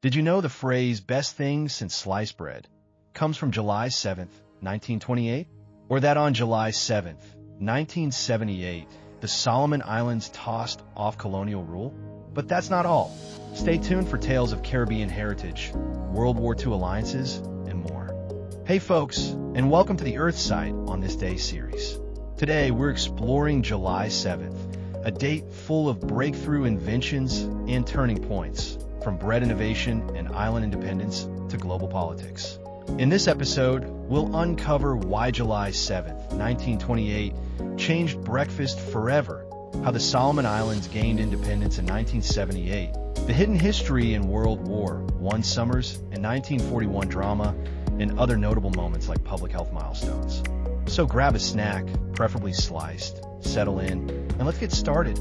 Did you know the phrase "best thing since sliced bread" comes from July 7th, 1928? Or that on July 7th, 1978, the Solomon Islands tossed off colonial rule? But that's not all. Stay tuned for tales of Caribbean heritage, World War II alliances, and more. Hey folks, and welcome to the Earth Site on this day series. Today we're exploring July 7th, a date full of breakthrough inventions and turning points, from bread innovation and island independence to global politics. In this episode, we'll uncover why July 7th, 1928 changed breakfast forever, how the Solomon Islands gained independence in 1978, the hidden history in World War I summers and 1941 drama, and other notable moments like public health milestones. So grab a snack, preferably sliced, settle in, and let's get started.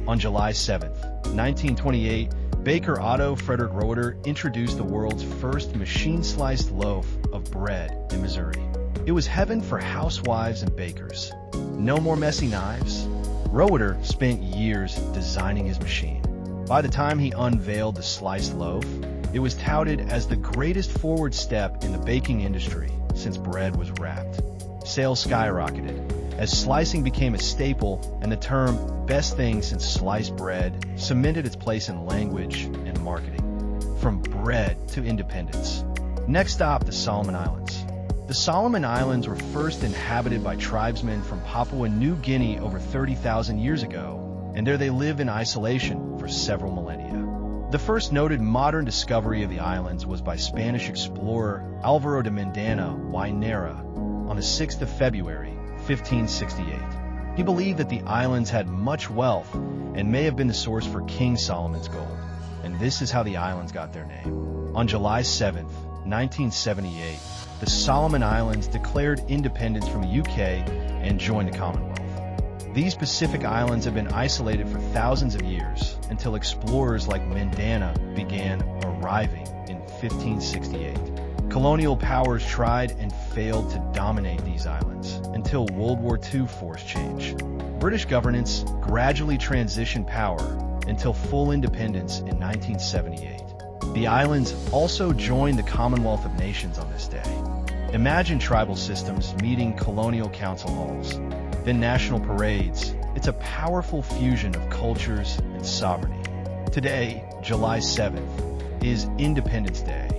On July 7th, 1928, baker Otto Frederick Roeder introduced the world's first machine-sliced loaf of bread in Missouri. It was heaven for housewives and bakers. No more messy knives. Roeder spent years designing his machine. By the time he unveiled the sliced loaf, it was touted as the greatest forward step in the baking industry since bread was wrapped. Sales skyrocketed as slicing became a staple, and the term "best thing since sliced bread" cemented its place in language and marketing. From bread to independence. Next stop, the Solomon Islands. The Solomon Islands were first inhabited by tribesmen from Papua New Guinea over 30,000 years ago, and there they lived in isolation for several millennia. The first noted modern discovery of the islands was by Spanish explorer Alvaro de Mendana y Nera on the 6th of February, 1568. He believed that the islands had much wealth and may have been the source for King Solomon's gold, and this is how the islands got their name. On July 7th, 1978, the Solomon Islands declared independence from the UK and joined the Commonwealth. These Pacific islands have been isolated for thousands of years until explorers like Mendana began arriving in 1568. Colonial powers tried and failed to dominate these islands until World War II forced change. British governance gradually transitioned power until full independence in 1978. The islands also joined the Commonwealth of Nations on this day. Imagine tribal systems meeting colonial council halls, then national parades. It's a powerful fusion of cultures and sovereignty. Today, July 7th, is Independence Day.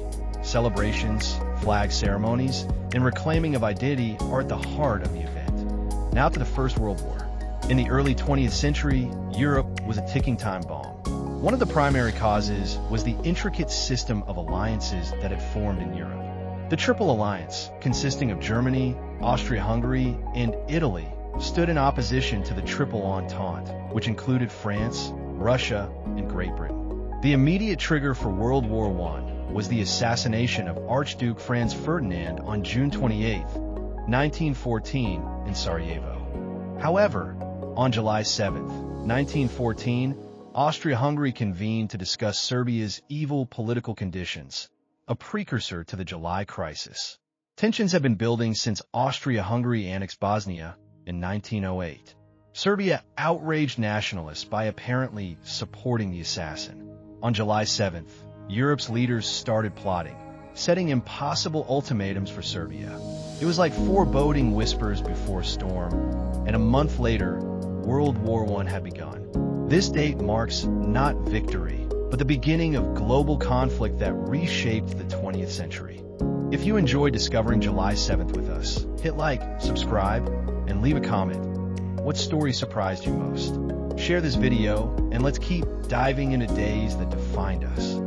Celebrations, flag ceremonies, and reclaiming of identity are at the heart of the event. Now to the First World War. In the early 20th century, Europe was a ticking time bomb. One of the primary causes was the intricate system of alliances that had formed in Europe. The Triple Alliance, consisting of Germany, Austria-Hungary, and Italy, stood in opposition to the Triple Entente, which included France, Russia, and Great Britain. The immediate trigger for World War I was the assassination of Archduke Franz Ferdinand on June 28, 1914, in Sarajevo. However, on July 7, 1914, Austria-Hungary convened to discuss Serbia's evil political conditions, a precursor to the July Crisis. Tensions have been building since Austria-Hungary annexed Bosnia in 1908. Serbia outraged nationalists by apparently supporting the assassin. On July 7th, Europe's leaders started plotting, setting impossible ultimatums for Serbia. It was like foreboding whispers before a storm, and a month later, World War I had begun. This date marks not victory, but the beginning of global conflict that reshaped the 20th century. If you enjoyed discovering July 7th with us, hit like, subscribe, and leave a comment. What story surprised you most? Share this video, and let's keep diving into days that defined us.